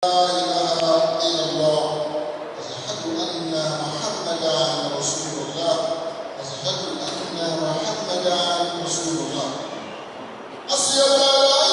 لا إله إلا الله أشهد أن محمدا رسول الله أشهد أن محمدا رسول الله أشهد أن لا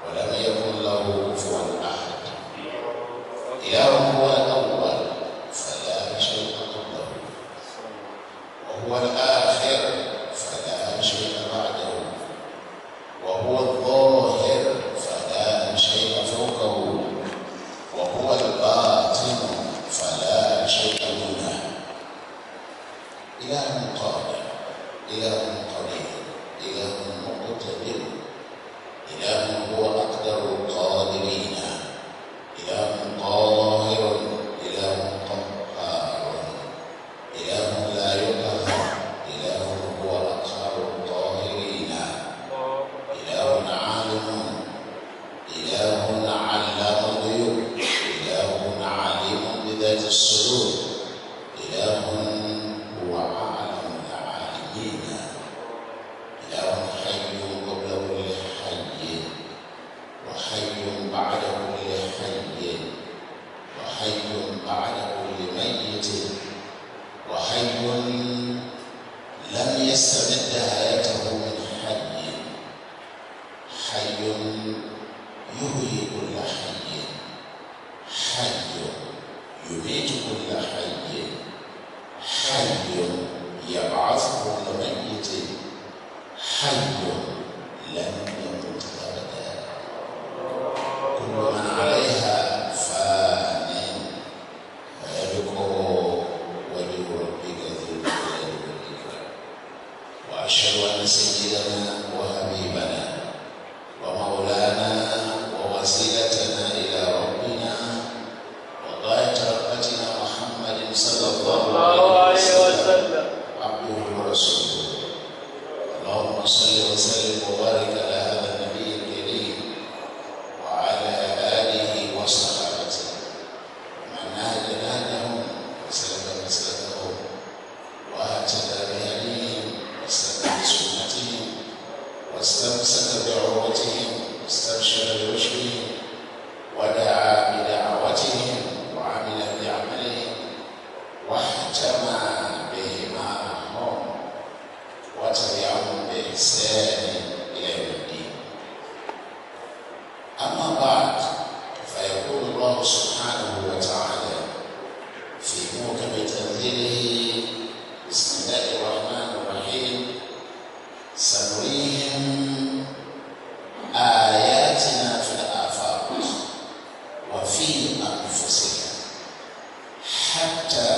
ولم يكن له كفوا أحد. يميت كل حي حي يبعث كل ميت حي لن يموت أبدا كل من عليها فان ويبقى وجه ربك ذو الجلال والإكرام. وأشهد أن سيدنا وحبيبنا ومولانا ووسيلتنا إلى ربنا وغاية رغبتنا محمد صلى الله عليه وسلم عبده ورسوله. اللهم صل وسلم وبارك على هذا النبي الكريم وعلى آله وصحابته ومن نهج نهجهم وسلك مسلكهم واهتدى بهديهم واستنى بسنتهم واستمسك بعروتهم واستبشر برشدهم ودعا بدعوتهم وعمل بعملهم واحتمى بهمامهم وتبعهم بإحسان إلى يوم الدين. أما بعد، فيقول الله سبحانه وتعالى في محكم تنزيله: بسم الله الرحمن الرحيم، سنريهم آياتنا في الآفاق وفي أنفسهم حتى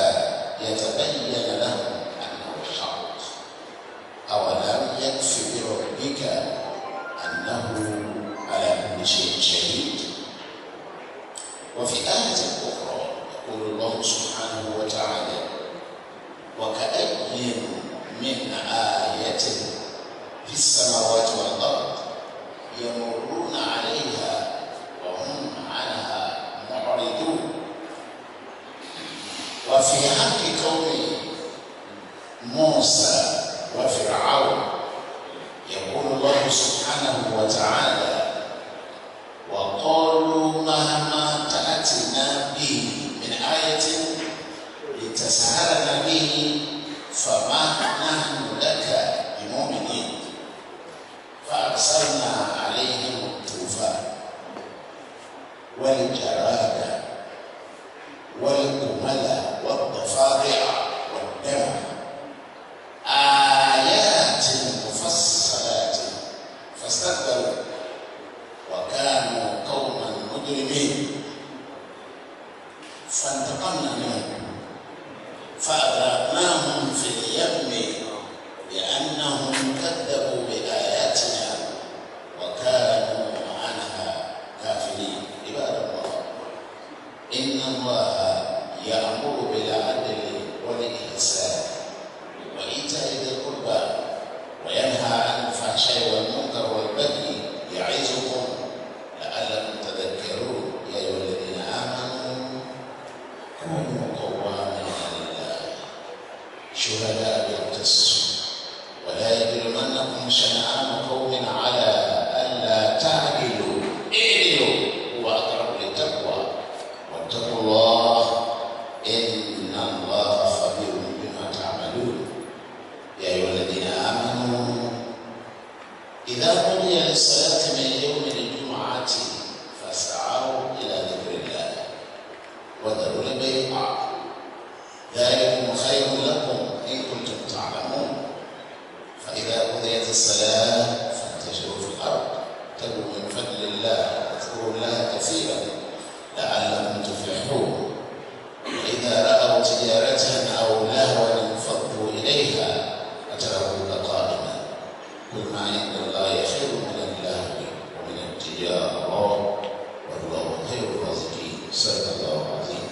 يتبين لهم أنه الحق. أولم يكف بربك أنه على كل شيء شهيد. وفي آية أخرى يقول الله سبحانه وتعالى: وكأي من آية في السماوات والأرض يمرون عليها وهم عنها معرضون. وفي حق قوم موسى وفرعون يقول الله سبحانه وتعالى: وقالوا مهما تأتنا به من آية لتسحرنا به فما نحن لك بمؤمنين. فأرسلنا عليهم الطوفان والجراد والقمل والضفادع والدم آيات مفصلات فاستكبروا وكانوا قوما مجرمين. فانتقمنا منهم فأغرقناهم في اليم لأنهم كذبوا بآياتنا وكانوا عنها كافرين. عباد الله، إن الله يأمر بالعدل والإحسان وإيتاء ذي القربى وينهى عن الفحشاء والمنكر والبغي يعظكم لعلكم تذكرون. يا أيها الذين آمنوا كونوا قوامين لله شهداء بالقسط ولا يجرمنكم شنآن قوم على ألا تعدلوا اعدلوا هو أقرب للتقوى واتقوا الله إن الله خبير بما تعملون. يا أيها الذين آمنوا إذا نودي للصلاة من يوم الجمعة فاسعوا إلى ذكر الله وذروا البيع ذلكم خير لكم إن كنتم تعلمون. فإذا قضيت الصلاة فانتشروا في الأرض ابتغوا من فضل الله واذكروا الله كثيرا لعلكم تفلحون. وإذا رأوا تجارة أو لهوا انفضوا إليها وتركوك قائما. قل ما عند الله خير من اللهو ومن التجارة والله خير الرازقين. صدق الله العظيم.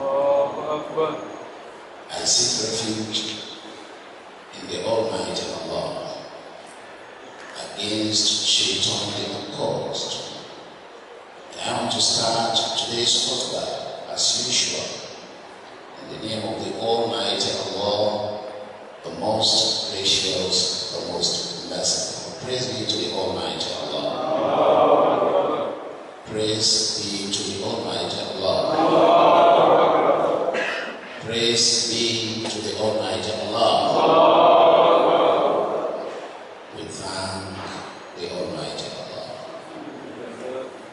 الله أكبر. I seek refuge in the Almighty Allah against Shaitan the accursed. I want to start today's khutbah as usual in the name of the Almighty Allah, the most gracious, the most merciful. Praise be to the Almighty Allah. Praise be to the Almighty Allah. Praise be to the Almighty Allah. We thank the Almighty Allah.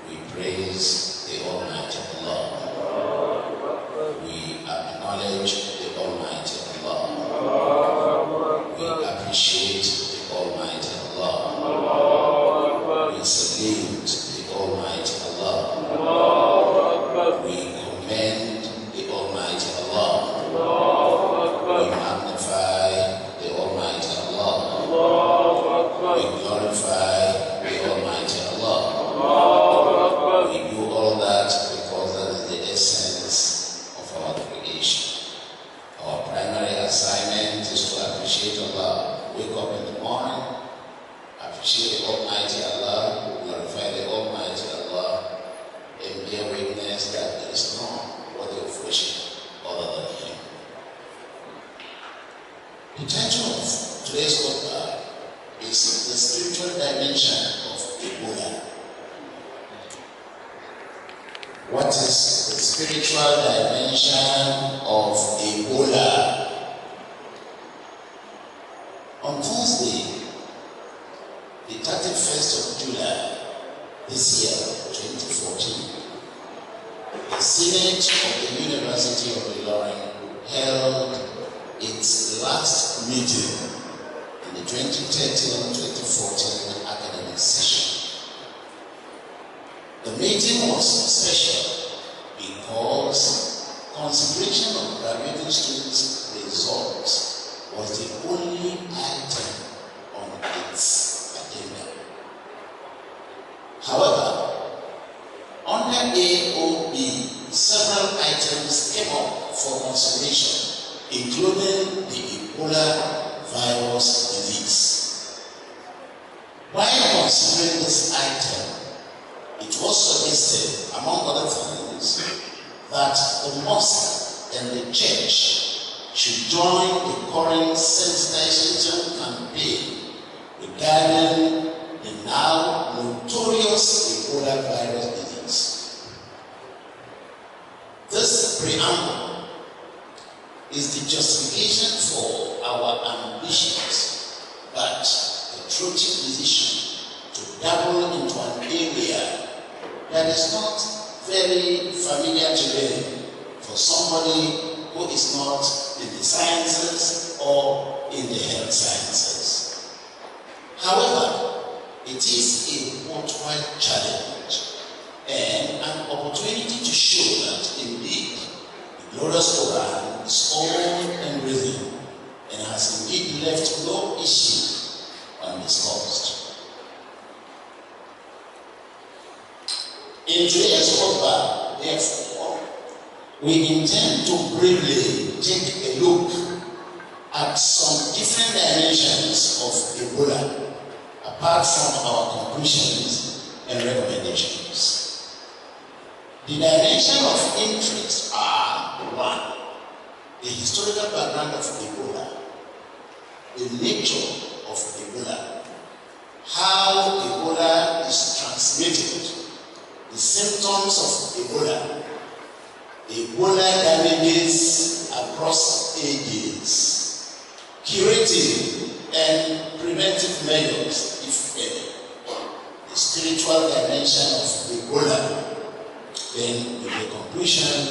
We praise the Almighty Allah. We What is the spiritual dimension of Ebola? On Thursday, the 31st of July this year, 2014, the Senate of the University of Unilorin held its last meeting in the 2013-2014 academic session. The meeting was special because consideration of graduating students' results was the only item on its agenda. However, under AOB, several items came up for consideration, including the Ebola virus disease. While considering this item, it was suggested, among other things, that the mosque and the church should join the current sensitization campaign regarding the now notorious Ebola virus disease. This preamble is the justification for our ambitious but patriotic decision to dabble into an area that is not very familiar terrain for somebody who is not in the sciences or in the health sciences. However, it is a worthwhile challenge and an opportunity to show that indeed the glorious Quran is old and risen and has indeed left no issue undiscussed. In today's khutbah, therefore, we intend to briefly take a look at some different dimensions of Ebola, apart from our conclusions and recommendations. The dimensions of interest are: 1. The historical background of Ebola, the nature of Ebola, how Ebola is transmitted, the symptoms of Ebola, Ebola damages across ages, curative and preventive measures, if any, the spiritual dimension of Ebola, then the conclusions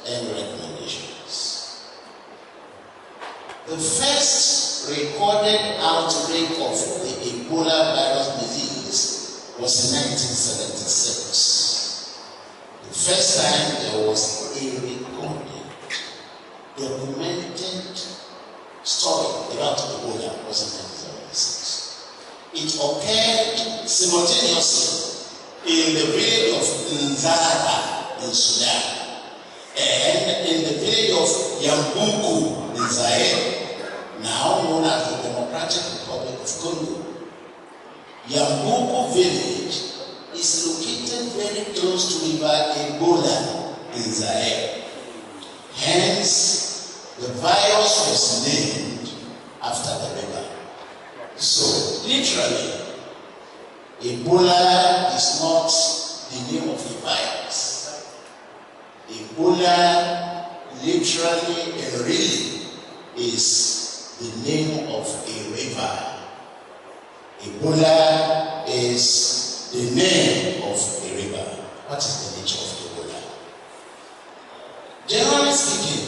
and recommendations. The first recorded outbreak of the Ebola virus disease was in 1976. The first time there was a recorded, documented story about Ebola was in 1976. It occurred simultaneously in the village of Nzara in Sudan and in the village of Yambuku in Zaire, now known as the Democratic Republic of Congo. Yambuku village is located very close to River Ebola in Zaire. Hence, the virus was named after the river. So, literally, Ebola is not the name of a virus. Ebola literally and really is the name of a river. Ebola is the name of a river. What is the nature of Ebola? Generally speaking,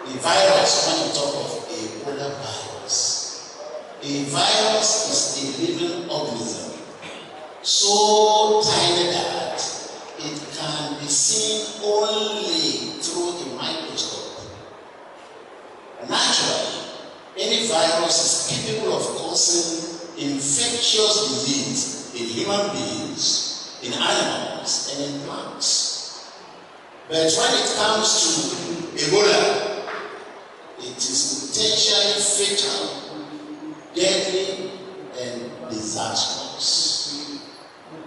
a virus, when you talk of Ebola virus, a virus is a living organism so tiny that it can be seen only through a microscope. Naturally, any virus is capable of causing infectious disease in human beings, in animals, and in plants. But when it comes to Ebola, it is potentially fatal, deadly, and disastrous.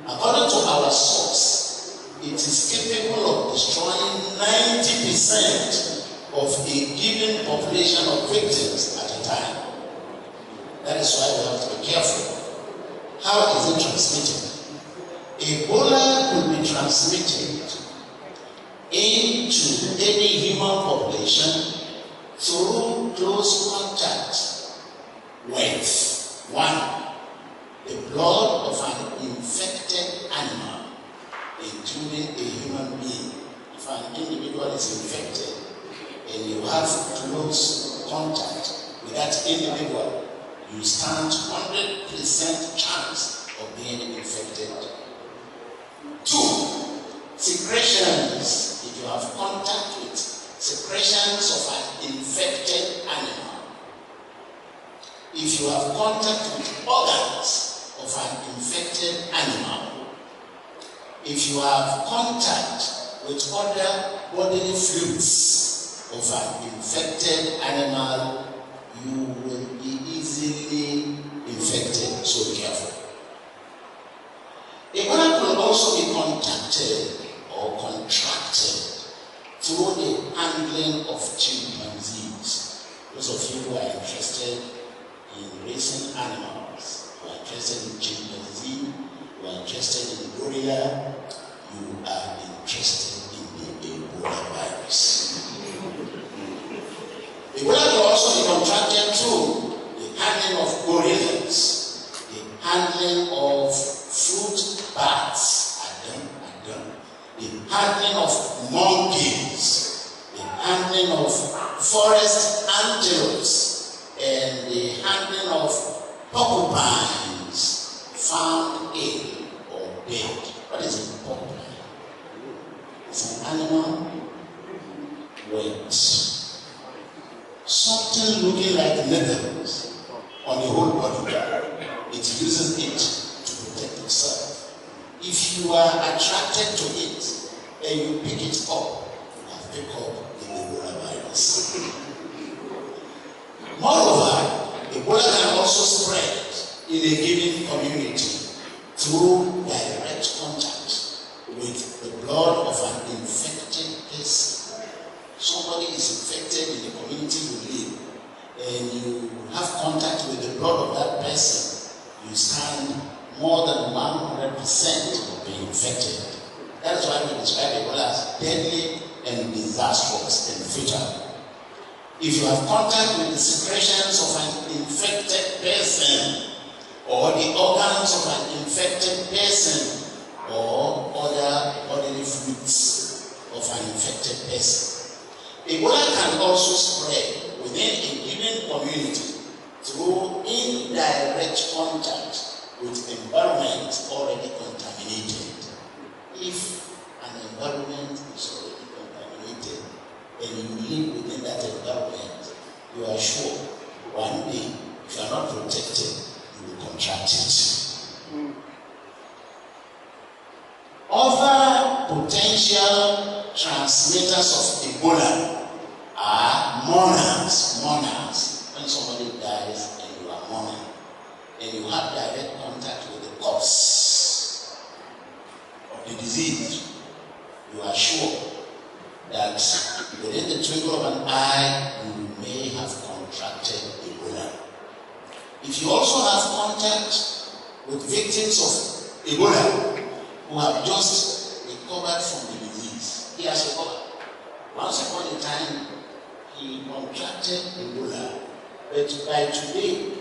According to our source, it is capable of destroying 90% of a given population of victims at a time. That is why we have to be careful. How is it transmitted? A Ebola could be transmitted into any human population through close contact with 1. the blood of an infected animal, including a human being. If an individual is infected and you have close contact with that individual, you stand 100% chance of being infected. 2. Secretions. If you have contact with secretions of an infected animal, if you have contact with organs of an infected animal, if you have contact with other bodily fluids of an infected animal, you will be easily infected, so be careful. Ebola could also be contacted or contracted through the handling of chimpanzees. Those of you who are interested in raising animals, who are interested in chimpanzee, who are interested in gorilla, you are interested in the Ebola virus. Ebola can also be contracted through the handling of gorillas, the handling of fruit bats, the handling of monkeys, the handling of forest antelopes, and the handling of porcupines found ill or dead. What is a porcupine? It's an animal with something looking like needles on the whole body. It uses it to protect itself. If you are attracted to it and you pick it up, you have picked up the Ebola virus. Moreover, Ebola can also spread in a given community through direct contact with the blood of an infected person. Somebody is infected in the community you live, and you have contact with the blood of that person, you stand more than 100% of being infected. That is why we describe Ebola as deadly and disastrous and fatal. If you have contact with the secretions of an infected person, or the organs of an infected person, or other bodily fluids of an infected person, Ebola can also spread within a given community through indirect contact with environment already contaminated. If an environment is already contaminated and you live within that environment, you are sure one day, if you are not protected, you will contract it. Other potential transmitters of Ebola are mourners. When somebody dies and you are mourning, and you have direct contact with the cause of the disease, you are sure that within the twinkle of an eye, you may have contracted Ebola. If you also have contact with victims of Ebola who have just recovered from the disease, he has recovered. Once upon a time, he contracted Ebola, but by today,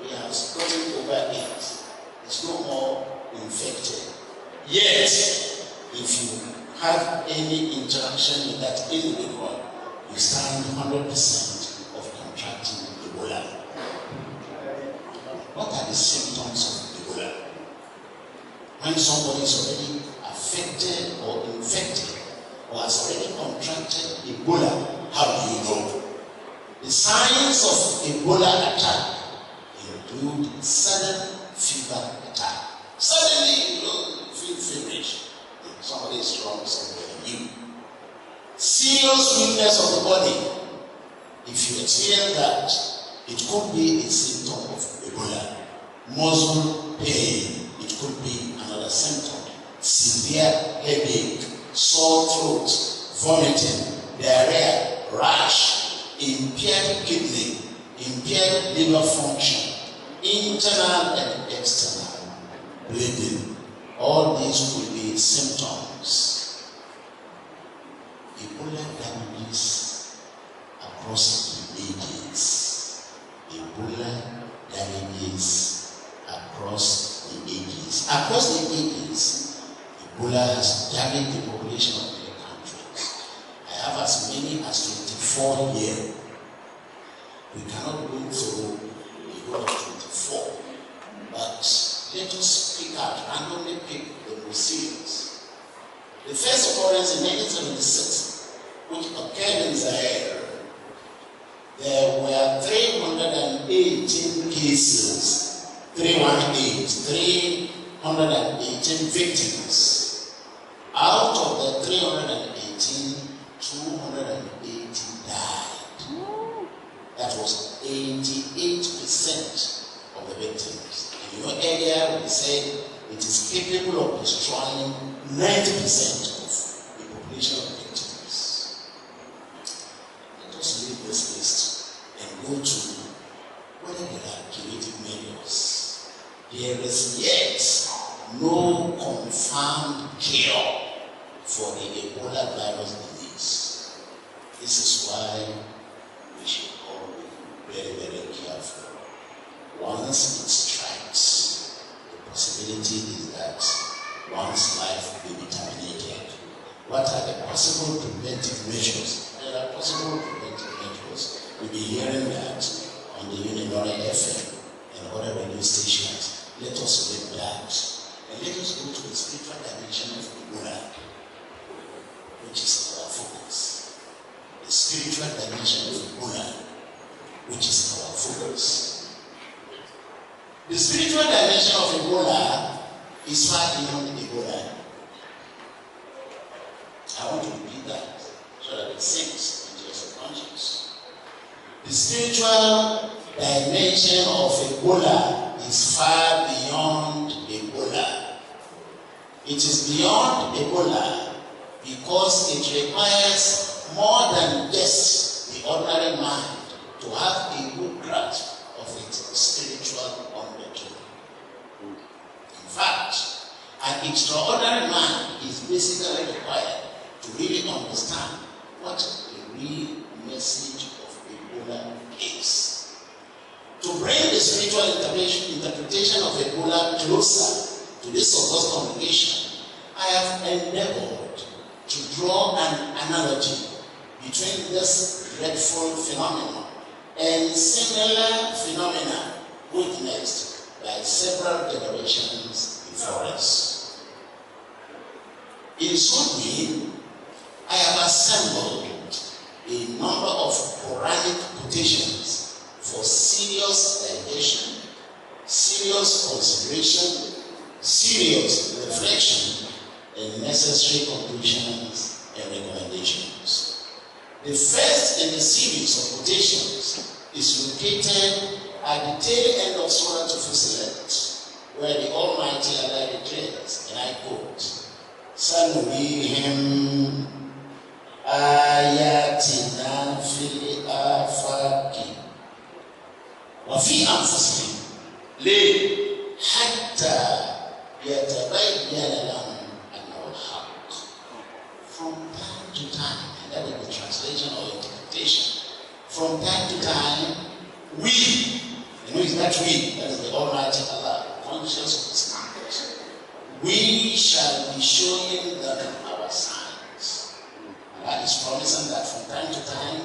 he has gotten over it. It's no more infected. Yet, if you have any interaction with that individual, you stand 100% of contracting Ebola. What are the symptoms of Ebola? When somebody is already affected or infected or has already contracted Ebola, how do you know? The signs of Ebola attack include sudden fever attack. Suddenly you don't feel feverish. Somebody is strong, somebody you. Serious weakness of the body. If you experience that, it could be a symptom of Ebola. Muscle pain, it could be another symptom. Severe headache, sore throat, vomiting, diarrhea, rash, impaired kidney, impaired liver function, internal and external bleeding, All these could be symptoms. Ebola damages across the ages. Ebola damages across the ages. Across the ages, Ebola has damaged the population of many countries. I have as many as 24 here. We cannot go through the whole of 24, but let us pick out, randomly pick the most serious. The first occurrence in 1976, which occurred in Zaire, there were 318 cases, 318 victims. Out of the 318, 280 died. That was 88% of the victims. In your area, we said it is capable of destroying 90% of the population of victims. Let us leave this list and go to whether there are curative measures. There is yet no confirmed cure for the Ebola virus disease. This is why we should all be very, very careful. Once it strikes, the possibility is that one's life will be terminated. What are the possible preventive measures? There are possible preventive measures. We'll be hearing that on the Unilorin FM and other radio stations. Let us read that. And let us go to the spiritual dimension of Ebola, which is our focus. The spiritual dimension of Ebola, which is our focus. The spiritual dimension of Ebola is far beyond Ebola. I want to repeat that so that it sinks into your subconscious. The spiritual dimension of Ebola is far beyond Ebola. It is beyond Ebola because it requires more than just the ordinary mind to have a good grasp of its spiritual undertone. In fact, an extraordinary mind is basically required to really understand what the real message of Ebola is. To bring the spiritual interpretation of Ebola closer to this august congregation, I have endeavored to draw an analogy between this dreadful phenomenon and similar phenomena witnessed by several generations before us. In so doing, I have assembled a number of Quranic quotations for serious digestion, serious consideration, serious reflection, and necessary conclusions and recommendations. The first in the series of quotations is located at the tail end of Surah Fussilat, where the Almighty Allah declares, and I quote, "Sanurihim ayatina fil afaqi wa fi anfusihim li hatta yatabayyana lahum annahu al-haqq." From time to time, and that is the translation or interpretation, from time to time, we, is that we, that is the Almighty Allah, conscious of His knowledge, we shall be showing them our signs. Allah is promising that from time to time,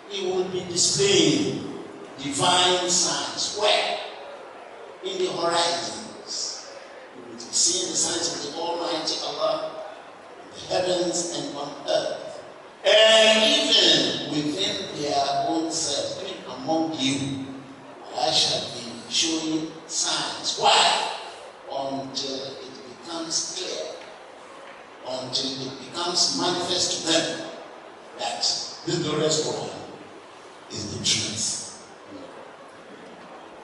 He will be displaying divine signs. Where? In the horizons. We will be seeing the signs of the Almighty Allah in the heavens and on earth. And even within their own selves, even among you, I shall be showing signs. Why? Until it becomes clear, until it becomes manifest to them that the glorious one is the truth.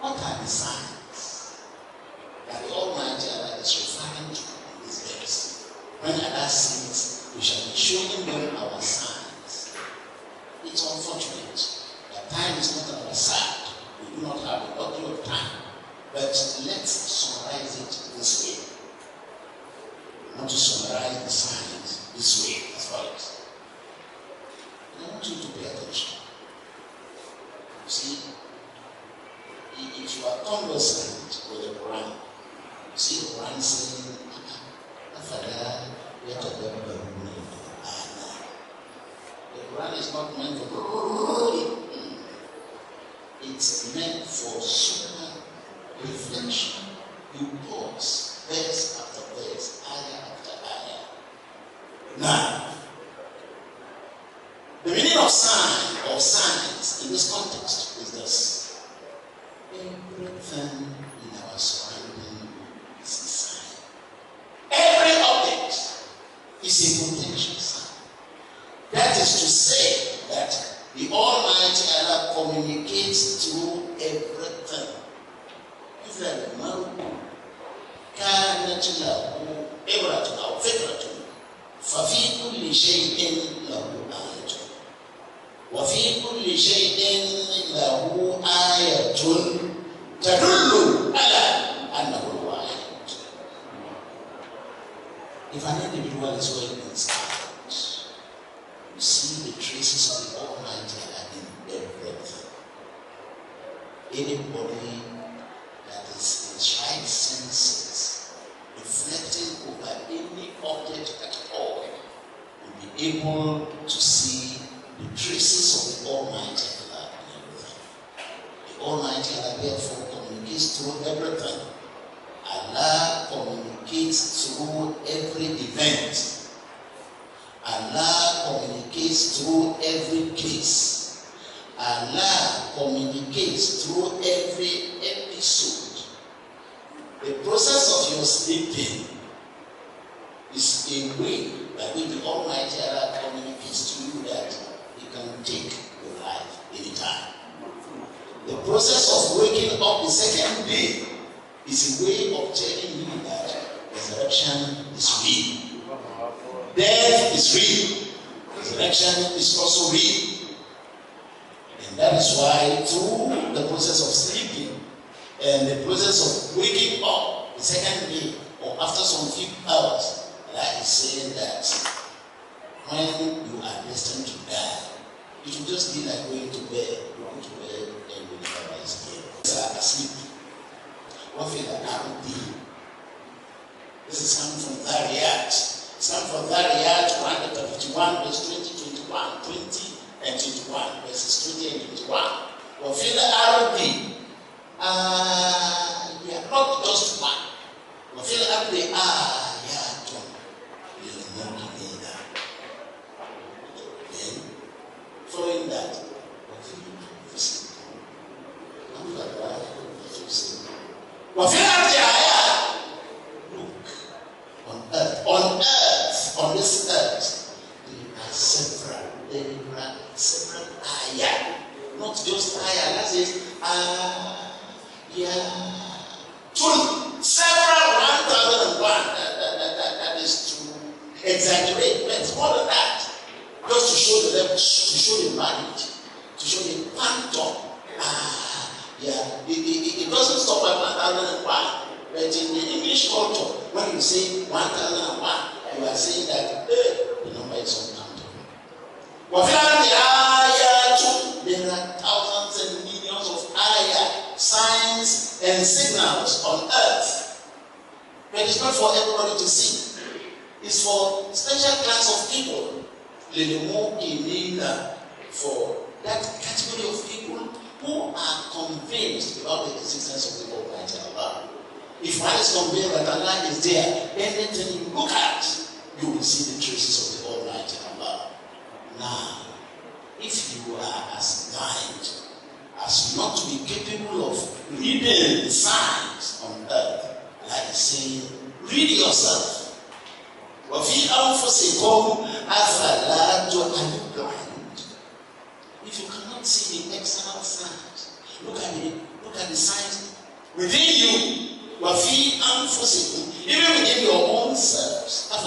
What are the signs that the Almighty Allah is referring to in this verse? When Allah says, we shall be showing them our signs. It's unfortunate that time is not on our side. We do not have a lot of time. But let's summarize it this way. this way as follows. I want you to pay attention. You see, if you are conversant with the Quran, you see the Quran saying, the Quran is not meant for it's meant for super reflection. You pause, verse after verse, ayah after ayah. Now, the meaning of sign or signs in this context is this: everything in our surrounding is a sign. Every object is a potential sign. That is to say that the Almighty Allah communicates through everything. If you are a man, كانت له إبرة أو فكرة ففي كل شيء له آية وفي كل شيء له آية تدل على أنه الواحد. If an individual is well inspired, you see the traces of the Almighty Allah in everything. Anybody that is in right senses, reflecting over any object at all, will be able to see the traces of the Almighty Allah in everything. The Almighty Allah therefore communicates through everything. Allah communicates through every event. Allah communicates through every case. Allah communicates through every episode. The process of your sleeping is a way by which the Almighty Allah communicates to you that He can take your life anytime. The process of waking up the second day is a way of telling you that resurrection is real. Death is real. Resurrection is also real. And that is why through the process of sleeping and the process of waking up the second day or after some few hours, Allah is saying that when you are destined to die, it will just be like going to bed. You go to bed and you never rise again. You are asleep. What feel like RD? This is coming from Dhariyat. It's coming from Dhariyat 151 verse 20, 21, 20 and 21, verses 20 and 21. What feel like RD? We are not just one. We feel like they are, you know, either. Then, following that, what feel physical. I'm like, what feel like they are, look, on this earth, there are several ayah, not just ayah, that is, several 1,001. That is to exaggerate, but it's more than that. Just to show the level, to show the magnitude, to show the quantum. It doesn't stop at 1,001. But in the English culture, when you say 1,001, you are saying that the number is uncountable. There are thousands and millions of ayah, signs and signals on earth. But it's not for everybody to see. It's for special class of people. For that category of people who are convinced about the existence of the Almighty Allah. If one is convinced that Allah is there, anything you look at, you will see the traces of the Almighty Allah. Now, if you are as blind as not to be capable of reading the signs on earth, like saying, read yourself. If you cannot see the external signs, look at the signs within you. Even within your own selves, are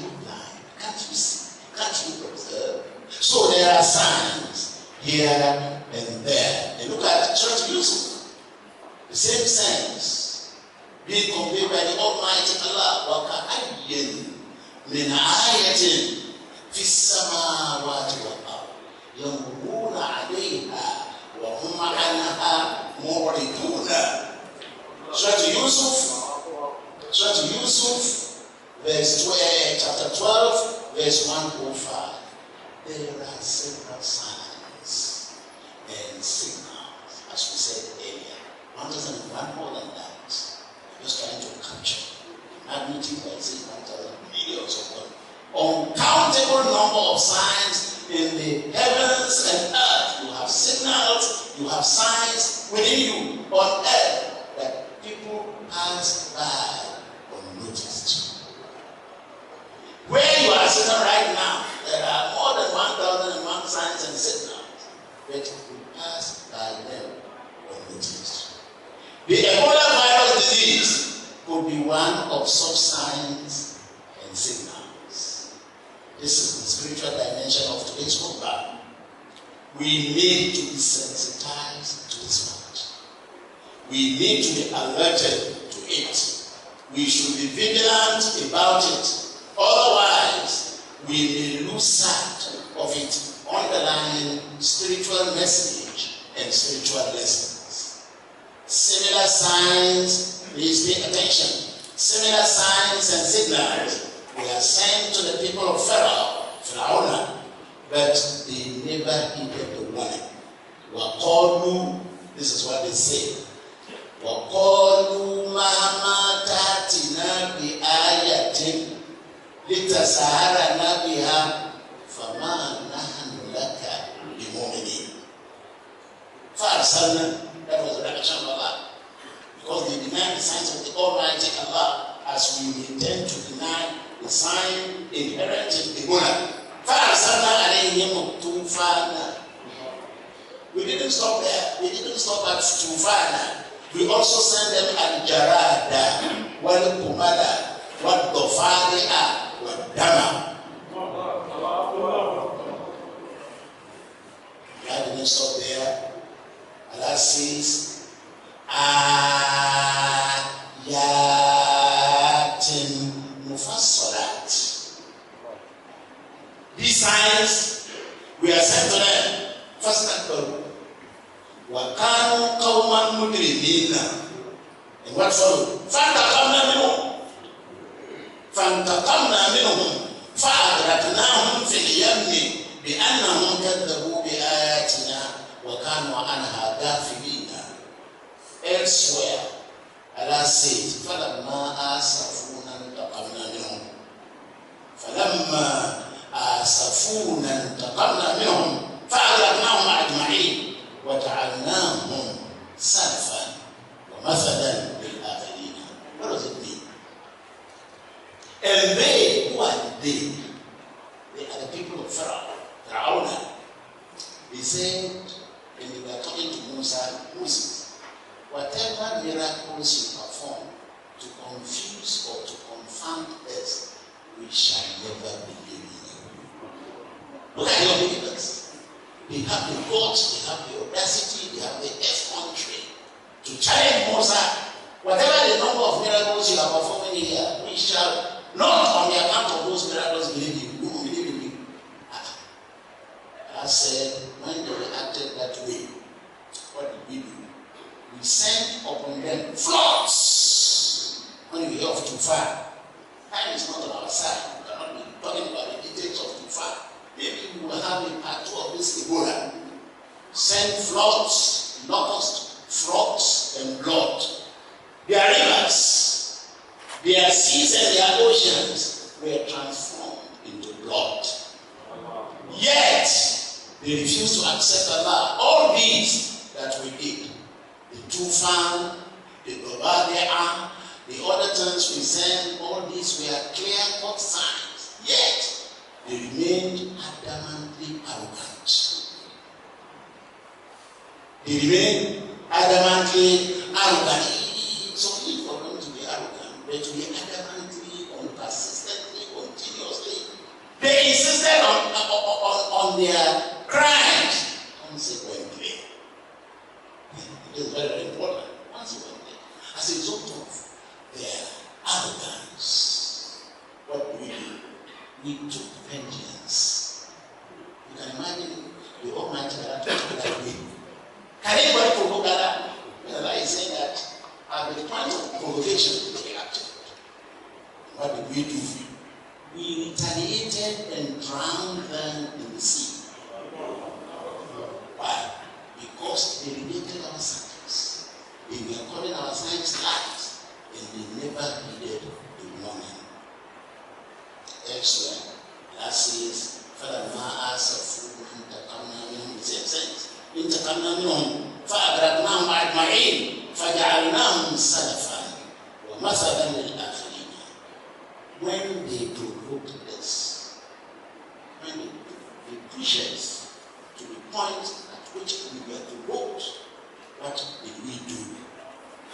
you blind? Can't you see? Can't you observe? So there are signs here and there. And look at Church Yusuf. The same sense being conveyed by the Almighty Allah. من آية في السماوات والأرض يمرون عليها وهم عنها معرضون. Surah Yusuf, chapter 12, verse 105. There are several signs and signals, as we said earlier. One doesn't want more than that. We're just trying to capture magnitude by saying 1,000 millions of them. Uncountable number of signs in the heavens and earth. You have signals, you have signs within you on earth that people pass by unnoticed. Where you are sitting right now, there are more than 1,001 signs and signals, but you pass by them unnoticed. The Ebola virus disease could be one of such signs and signals. This is the spiritual dimension of today's program. We need to be sensitized to this fact. We need to be alerted to it. We should be vigilant about it. Otherwise, we may lose sight of its underlying spiritual message and spiritual lessons. Similar signs, please pay attention. Similar signs and signals were sent to the people of Pharaoh, but they never heeded the warning. Waqalu, this is what they say. Waqalu mahama ta'tina bi ayatin litasaharana biha fama nahnu laka bimu'minin. Farsalna, that was the reaction of Allah. Because they deny the signs of the Almighty Allah, as we intend to deny the sign inherent in Ebola. Farsalna alayhim tufana. We didn't stop there. We didn't stop at tufana. We also sent them al-jarada, wal-kumala, wal-dofari'a, wal-dama. God didn't stop there. Allah says, ayatin mufassalat. These signs we are sent to them. First and وَكَانُوا قَوْمًا مُجْرِمِينَ. And what followed? فَانْتَقَمْنَا مِنْهُمْ فَأَغْرَقْنَاهُمْ فِي الْيَمِّ بِأَنَّهُمْ كَذَّبُوا بِآيَاتِنَا وَكَانُوا عَنْهَا غَافِلِينَ. Elsewhere, Allah says, فَلَمَّا آسَفُونَا انْتَقَمْنَا مِنْهُمْ فَأَغْرَقْنَاهُمْ أَجْمَعِينَ وَجَعَلْنَاهُمْ سَلَفًا وَمَثَلًا لِلْآخِرِينَ. What does it mean? And they, who are they? They are the people of Pharaoh. They said, when they were talking to Moses, whatever miracles you perform to confuse or to confound us, we shall never believe in you. Look at your believers. They have the guts, they have the audacity, they have the effrontery to challenge Moses. Whatever the number of miracles you are performing here, we shall not on the account of those miracles believe you. We will believe in you. I said, when they reacted that way, what did we do? We sent upon them floods. When you hear of Tufan, time is not on our side. We cannot be talking about the details of Tufan. Maybe we will have a part 2 of this Ebola. Send floods, locusts, frogs, and blood. Their rivers, their seas, and their oceans were transformed into blood. Yet, they refused to accept Allah. All these that we did, the Tufan, the Babadia, the other things we sent, all these were clear-cut signs. Yet, they remained adamantly arrogant. They remained adamantly arrogant. It's only for them to be arrogant, but to be adamantly, persistently, continuously. They insisted on their crimes. Consequently, it is very important. Consequently, as a result of their arrogance, what do we do? took vengeance. You can imagine the Almighty Allah took that way. Can anybody provoke Allah? Allah is saying that at the point of provocation, they acted. What did we do? We retaliated and drowned them in the sea. Why? Because they rejected our signs. They were calling our signs lies, and they never heeded the warning. Excellent. That says, فَلَمَّا آسَفُوا انتقمنا منهم. The same sense. انتقمنا منهم فأغرقناهم أجمعين فجعلناهم سلفا ومثلا للآخرين. When they provoked us, when they pushed us to the point at which we were provoked, what did we do?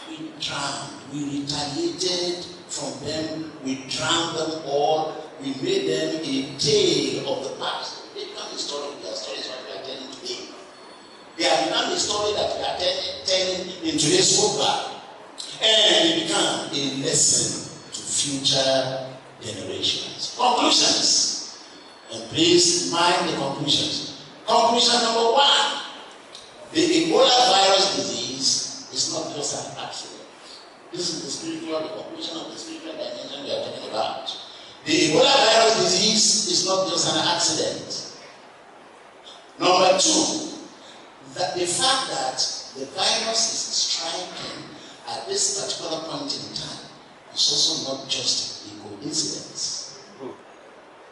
We drowned. We retaliated from them. We drowned them all. We made them a tale of the past. They become a story. Their stories what we are telling today. They have become a story that we are telling in today's khutbah. And they become a lesson to future generations. Conclusions. And please mind the conclusions. Conclusion number 1. The Ebola virus disease is not just an accident. This is the conclusion of the spiritual dimension we are talking about. The Ebola virus disease is not just an accident. Number 2, that the fact that the virus is striking at this particular point in time is also not just a coincidence.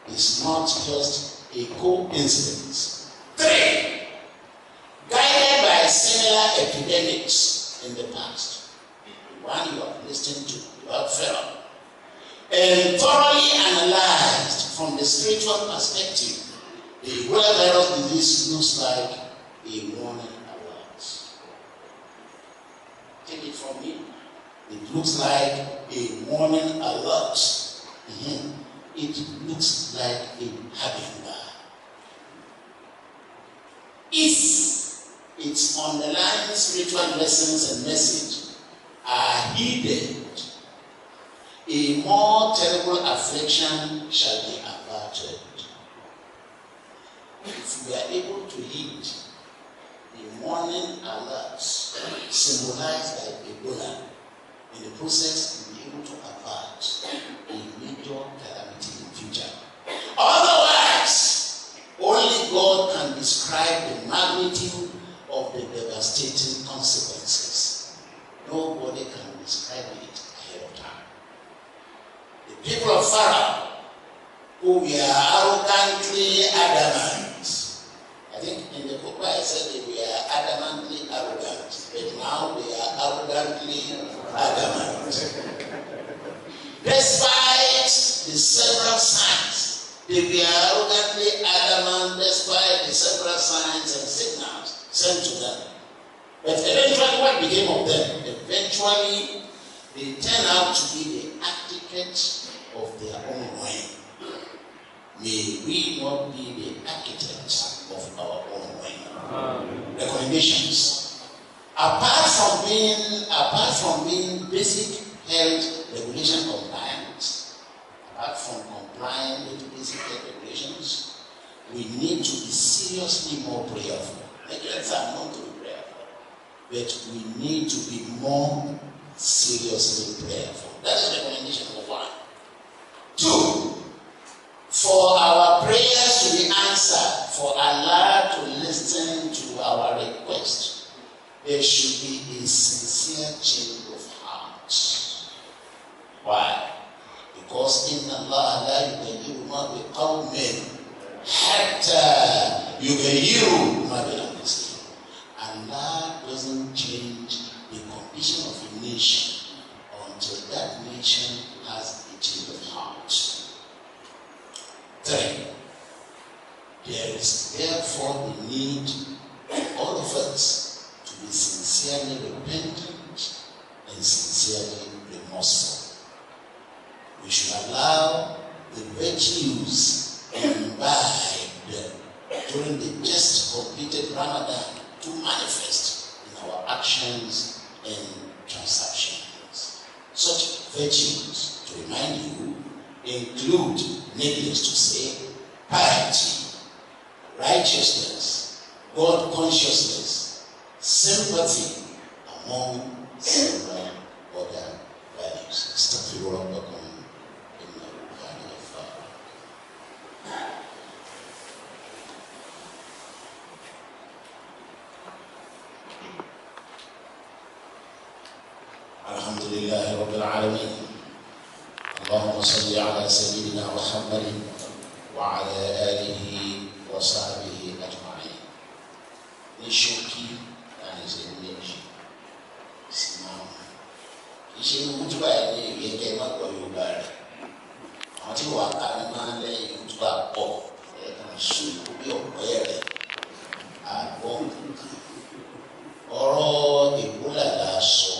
It's not just a coincidence. 3, guided by similar epidemics in the past, the one you have listened to about Pharaoh, and thoroughly analyzed from the spiritual perspective, the Ebola virus disease looks like a warning alert. Take it from me. It looks like a warning alert. It looks like a harbinger. If its underlying spiritual lessons and message are heeded, a more terrible affliction shall be averted. If we are able to heed the warning alerts symbolized by Ebola, in the process we'll be able to avert a major calamity in the future. Otherwise, only God can describe the magnitude of the devastating consequences. Nobody can describe it ahead of time. The people of Pharaoh, who were arrogantly adamant. I think in the book I said they were adamantly arrogant, but now they are arrogantly adamant. Despite the several signs, they were arrogantly adamant despite the several signs and signals sent to them. But eventually, what became of them? Eventually, they turned out to be the architects of their own way. May we not be the architects of our own way. Recommendations. Apart from being basic health regulation compliance, apart from complying with basic health regulations, we need to be seriously more prayerful. Let's not to be prayerful, but we need to be more seriously prayerful. That is recommendation number 1. 2, for our prayers to be answered, for Allah to listen to our request, there should be a sincere change of heart. Why? Because in Allah la yughayyiru ma biqawmin hatta yughayyiru ma bi anfusihim. Allah doesn't change the condition of a nation until that nation has a change of heart. 3, there is therefore the need for all of us to be sincerely repentant and sincerely remorseful. We should allow the virtues imbibed during the just completed Ramadan to manifest in our actions and transactions. Such virtues, to remind you, include, needless to say, piety, righteousness, God consciousness, sympathy, among several other values. Astaghfirullah. الحمد لله رب العالمين. اللهم صل على سيدنا محمد وعلى آله وصحبه أجمعين. نشوكي يعني زينيجي سماو يشيل مجبا يجي ما كوي يبار أنتي واقع ما لي مجبا أو كان شو يو بيرة أبو ọ̀rọ̀ Ebola la sọ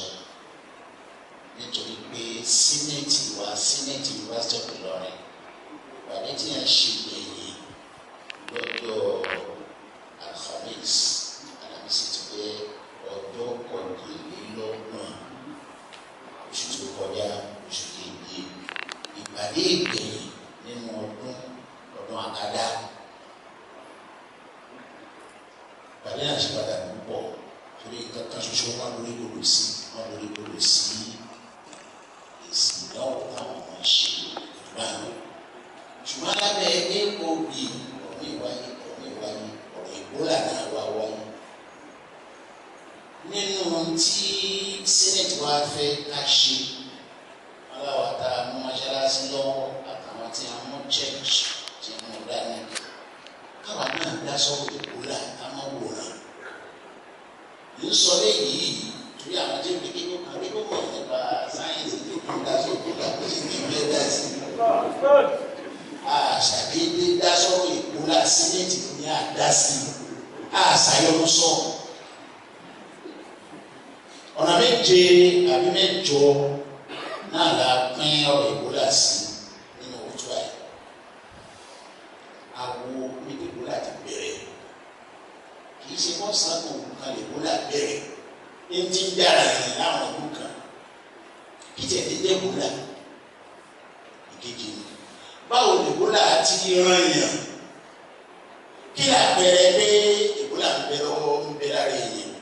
nítorí pé Senate University of Ilorin ìpàdé tí a ṣe gbẹ̀yìn lọ́jọ́ Alhamis Alámísì ti jẹ́ ọjọ́ kọkànlélọ́gbọ̀n oṣù tó kọjá oṣù keje ìpàdé ìgbẹ̀yìn nínú ọdún àkàdá ìpàdé náà ṣe pàtàkì púpọ̀ torí kankan ṣoṣo wà lórí gbòdò sí èsì ìdáwó táwọn ọmọ ṣe ìdúrà náà ṣùgbọ́n lábẹ́ ẹgbẹ́ òbí ọ̀rọ̀ ìwáyé ọ̀rọ̀ Ebola náà wá wáyé nínú tí Senate wá fẹ́ ká ṣe aláwàtà mú mọ́ṣáláṣí lọ́wọ́ àtàwọn tí a mú church tí a mú dání káwa náà dá sọ́wọ́ Ebola ká má wòran ń sọ léyìí torí àwọn tí ó fi kékeré kan rí kókó nípa sáyẹ́nsì tó kún dáṣọ tó dàgbé sí ní ìlú ẹ̀dá sí. Àṣàdédé dáṣọ́rọ̀ Ebola Senate ní àdásí àṣàyọ̀nù sọ. Ọ̀nà méje àbí mẹ́jọ náà la pín ọ̀rọ̀ Ebola sí nínú òtún àyè. Àwo ní Ebola ti bẹ̀rẹ̀. Kì í ṣe wọ́n sábà nǹkan Ebola bẹ̀rẹ̀ ní ti ń dára yìí láwọn ọdún kan kí tẹ̀lé dé Ebola ìkejì ni báwo ni Ebola ti ràn yàn kí àpẹẹrẹ pé Ebola ń bẹ lọ́wọ́ ń bẹ lára èèyàn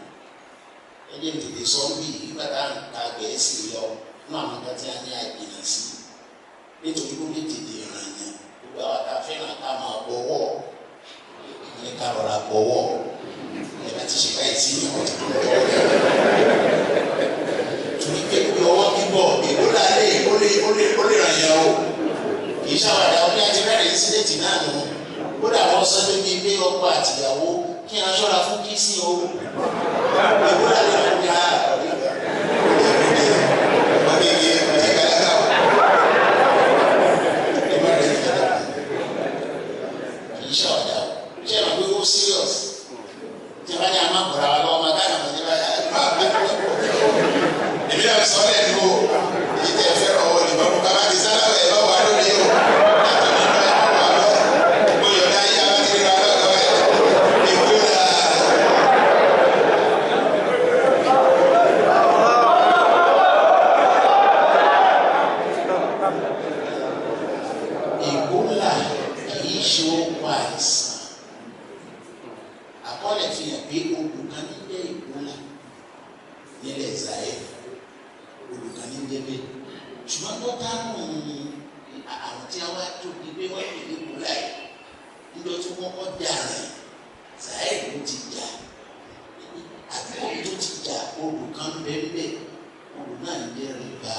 ẹjẹ tètè sọ bí nígbà tá à ń ka Gẹ̀ẹ́sì lọ nínú àwọn nǹkan tí a ní àgbìnà sí nítorí kó lè tètè ràn yàn gbogbo àwọn tá a fẹ́ràn ká máa bọ̀wọ̀ ní ká rọra bọ̀wọ̀ ẹ̀rọ ti ṣe báyìí sí ìyàwó tó ń bọ̀ torí pé kí ọwọ́ bíbọ̀ Ebola ó lè ràn yàn o kì í ṣàwádà ọdún àti rẹ́rìn sínéètì náà nù kódà wọ́n sọ pé bíi pé ọkọ àtìyàwó kí a ṣọ́ra fún kí sí o Ebola lè ràn yàn kì í ṣàwádà ṣé ẹ máa gbé owó serious tí a bá ní a máa bọ̀ra wa lọ́wọ́ máa dáná máa ní báyà èmi náà sọ ọ́ lẹ́nu o èyí tẹ̀ fẹ́ràn ọ̀wọ́ ní bàbá bàbá ti sálá ẹ̀ bá wà lórí o látọ̀ nínú ẹ̀ bá wà lọ mo yọ̀ dá yá wá sí ra lọ́dọ̀ ẹ̀ Ebola. Ebola kì í ṣe ohun àìsàn. Àkọọ́lẹ̀ fi hàn pé olùkọ́ ní jẹ́ Ebola nílẹ̀ Zaire olùkọ́ ní jẹ́ bẹ́ẹ̀ ṣùgbọ́n tó dánù àwọn tí a wá tó di pé wọ́n lè ní Ebola yìí níjọ́ tí wọ́n kọ́ dàrán Zaire ló ti jà àbúrò tó ti jà olùkọ́ ń bẹ́ẹ̀ olùkọ́ náà ń jẹ́ rìbá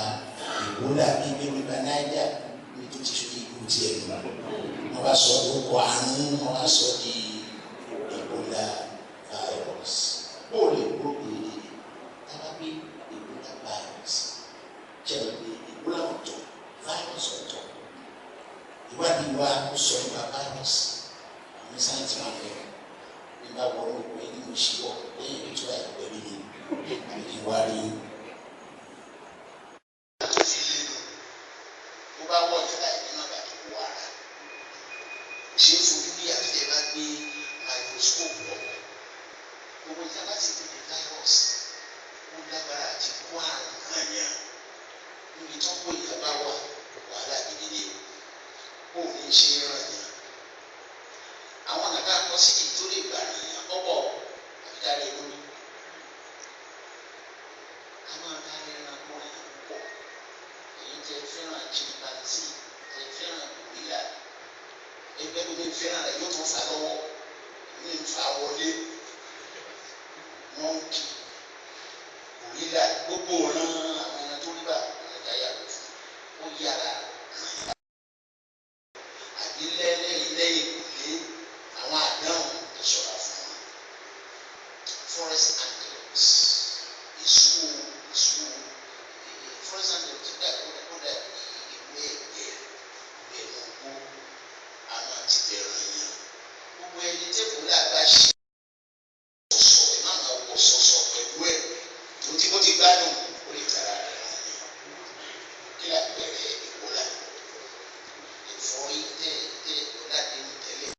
Ebola bíi bí rìbá Niger ní tó ti ṣe ikú tiẹ̀ lọ wọ́n bá sọ orúkọ àrùn wọ́n bá sọ di Ebola virus. Ó lè gbóògbé tábàbí Ebola virus jẹ́ Ebola ọ̀tọ̀ virus ọ̀tọ̀. Ìwádìí wa ó sọ nípa virus. Àwọn sáyẹ́ntì máa bẹ̀rẹ̀ nígbà wọ́n ó pè é ní mo ṣe wọ̀ lẹ́yìn ètò àìpẹ́ rí ni àbí wá rí. Ó bá wọ̀ ní láì ní nàbà tó wà rà. Ṣé é fojú bí àti ẹ bá gbé microscope lọ gbogbo ìjọba ti tẹ̀lé virus ó lágbára àti kó àrùn àyàn níbi tó kó ìjọba wà wàhálà gidigidi ó ní ṣe ràn yàn atrocity tó lè gbà nìyẹn ọ̀pọ̀ àbídáre lórí. A máa dáre ẹranko èèyàn púpọ̀. Èyí tẹ fẹ́ràn chimpanzee, tẹ fẹ́ràn gorilla. Ẹgbẹ́ mi fẹ́ràn rẹ̀ yóò tún fà lọ́wọ́, mi ń fa wọlé. Monkey, gorilla, gbogbo ọ̀nà àwọn ẹran tó rí bá ọ̀nà yàgò fún. Ó yára rìn. Àbí lẹ́yìn ìkùlé àwọn àdáhùn ìṣọ́ra fún wọn. Forest animals, èso forest animals ti dà kó dà ìwé ẹ̀gbẹ́ ẹ̀mọ́gbó àwọn àti bẹ̀rẹ̀ yẹn. Gbogbo ẹni tẹ́kù lágbá ṣe sọ̀sọ̀ ẹ̀ má máa wọ̀ sọ̀sọ̀ pẹ̀lú ẹ̀ tó tí ó ti gbádùn ó lè tara rẹ̀ rìn. Kí la bẹ̀rẹ̀ ìkólà? Ẹ̀fọ́rí tẹ́ ọ̀làdínú tẹ́lẹ̀.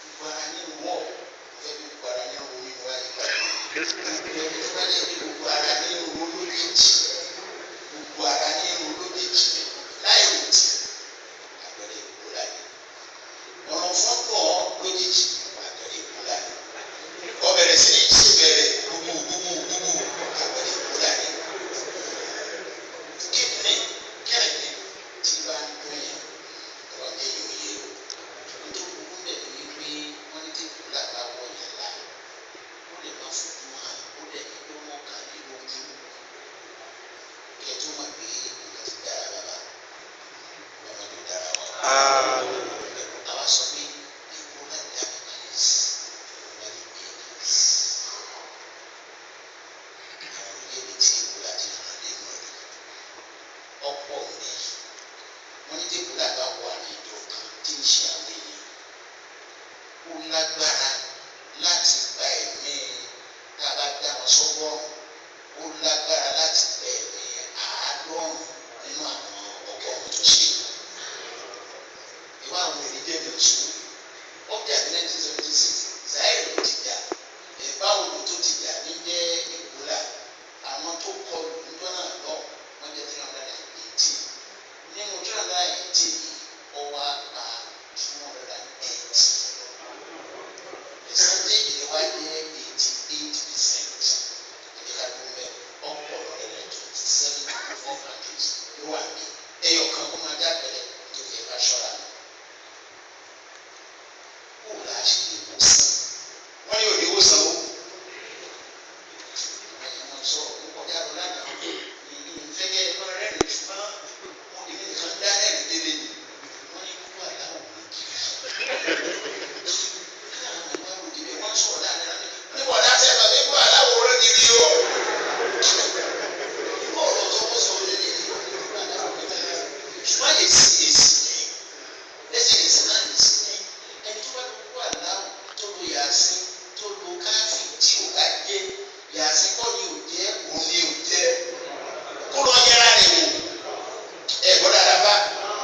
Gbogbo ara ní wọ̀ fẹ́ bí gbogbo ara ní omi wáyé wáyé. Ẹni tó bá jẹ́ bí gbogbo ara ní olójijì, gbogbo ara ní olójijì láì rètí àgbẹ̀rẹ̀ ìkólà ni. Ọ̀nà fọ́pọ̀ lójijì àgbẹ̀rẹ̀ ìkólà ni. Ọbẹ̀rẹ̀ sí ní ṣèbẹ̀rẹ̀ gbogbo àgbẹ̀rẹ̀ ìkólà ni. Kidney tí bá ń dún yẹn ọ̀rọ̀ jẹ́ ìwòye o. Nítorí gbogbo bẹ̀ ni wípé wọ́n ní tí ìkólà bá wọ̀ yẹn lá, ó lè má fojú hàn, ó lè ní pé wọ́n kà ní lójú. Kí ẹ tó mọ̀ pé nǹkan ti dára bàbá, wọ́n máa lè dára wa. Àwa sọ pé ìkólà diabetes wọ́n lè gbé ẹ̀dá. Àwọn orílẹ̀-èdè tí ìkólà ti hàn lé mọ́ rí ọ̀pọ̀ ní wọ́n ní tí ìkólà bá wà ní ìdọ̀kan tí ń ṣe àwọn èèyàn. Ó lágbára láti gba ẹ̀mí tá a bá dá wọn sọ́gbọ́n. Ó lágbára láti gba ẹ̀mí 100 nínú àwọn ọgọ́rùn-ún tó ṣe. Ìwà àwọn èrè jẹ́ ìdọ̀tún. Ó jà ní 1976, Zaire ló ti jà. Báwo ló tó ti jà ní jẹ́ ìkólà? Àwọn tó kọlù níjọ́ náà lọ wọ́n jẹ́ 318. Nínú 318 ọwọ́ apá 280. Percentage rẹ̀ wá jẹ́ 88%. Ìjọba ló ń bẹ̀ ọ̀pọ̀ lọ́rẹ̀ 27 countries ló wà ní. Ẹyọ kan kó máa jábẹ̀rẹ̀ tó fi ẹ̀ka ṣọ́ra mi. Kó o láà ṣe lè wò sàn. Wọ́n ní òní wò sàn ó. Ẹ̀yìn sọ̀rọ̀ púpọ̀ jáde lánàá. Ìfẹ́kẹ́ ẹ̀rọ rẹ̀ lè ṣùgbọ́n wọn kì í nìkan dá ẹ̀rì délé ni. Wọ́n ní gbogbo àláwọ̀ wọn kì í. Àwọn ìwà òdìbí wọ́n sọ̀rọ̀ dáadáa. Níwọ̀n dá sẹ́yìn bàbá gbogbo àláwọ̀ rẹ̀ kì í o. Ọ̀rọ̀ tó wọ́n sọ lé ní gbogbo àláwọ̀ rẹ̀ kì í. Ṣùgbọ́n èsì lẹ́sìn náà èsì ní ẹni tó bá gbogbo àláwọ̀ tó lo yàsí tó lo káfí tí ò bá jẹ́ yàsí kọ́ ni ò jẹ́ òun ni ò jẹ́. Kó lọ yẹra rẹ̀ wò. Ẹ̀gbọ́n dáadáa bá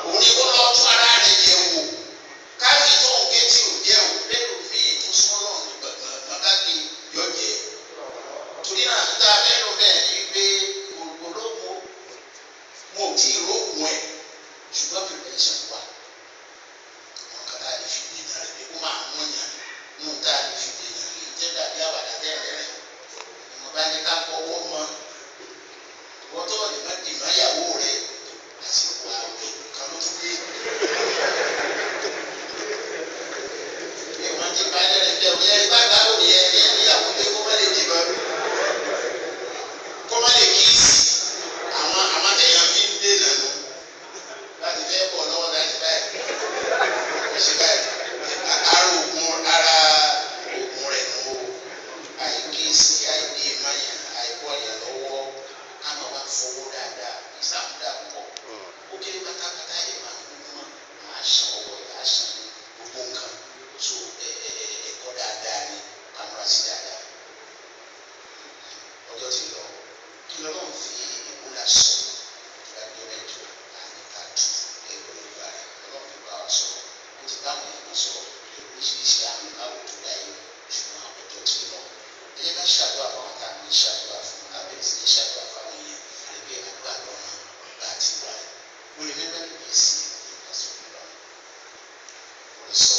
òun ni kó lọ tún ara rẹ̀ yẹ̀ wò. Káfí tó ń gé tí ò jẹ́ òun lẹ́nu mi tó sọ́nà ní gbàgbọ́n káfí yọ jẹ́. Torí náà ń ta lẹ́nu bẹ́ẹ̀ ni pé ológun mo ò tí ì rógun ẹ̀ ṣùgbọ́n preparation wà. Àwọn kan tá a lè fi dènà rẹ̀ pé kó máa mú yàn nínú tá a lè fi dènà rẹ̀ jẹ́ dàbí àwàdà tẹ́lẹ̀ rẹ̀. Ìmọ̀ba ní ká fọwọ́ mọ́. Wọ́n tó lè má dì máyàwó rẹ̀ àsìkò àwẹ̀ kan ló tún dé. Bí wọ́n ti bá lẹ́rìn bẹ́ẹ̀ wọ́n yẹ ibà gbàgbọ́ yẹ kí ìyàwó dé kó má lè dì mọ́. Kó má lè kíìsì àwọn téèyàn fi ń dènà nù láti fẹ́ bọ̀ lọ́wọ́ láti báyìí. Ó ṣe báyìí. Ara òògùn rẹ̀ nù o. Àìkíìsì, àìdí ìmáyà, àìbọ̀yà lọ́wọ́, ká máa wá fọwọ́ dáadáa. Ìsáàmù dáa púpọ̀. Ó kéré pátápátá ẹ̀ máa ń gbóná. Màá ṣan ọwọ́ yà á ṣan gbogbo nǹkan. So ẹ̀kọ́ dáadáa ni ká múra sí dáadáa. Ọjọ́ ti lọ. Kí lọ́lọ́ fi ìwúlà sọ. Ìdájọ́ mẹ́jọ àníkà tù ẹ̀rọ ìgbà rẹ̀. Ọlọ́run ti bá wa sọ̀rọ̀. Ó ti bá àwọn èèyàn sọ̀rọ̀. Oríṣiríṣi àmì káwọ́ tó dá yìí. Ṣùgbọ́n ọjọ́ ti lọ. Ẹ jẹ́ ká ṣàdúrà fún àwọn táwọn ní ṣàdúrà fún. Abẹ́rẹ́ sí ní ṣàdúrà fún àwọn èèyàn. Àlẹ́bí àdúrà lọ́nà láti wáyé. Mo lè mẹ́mẹ́ lè sí ìgbà sọ̀rọ̀ lọ́nà. Mo lè sọ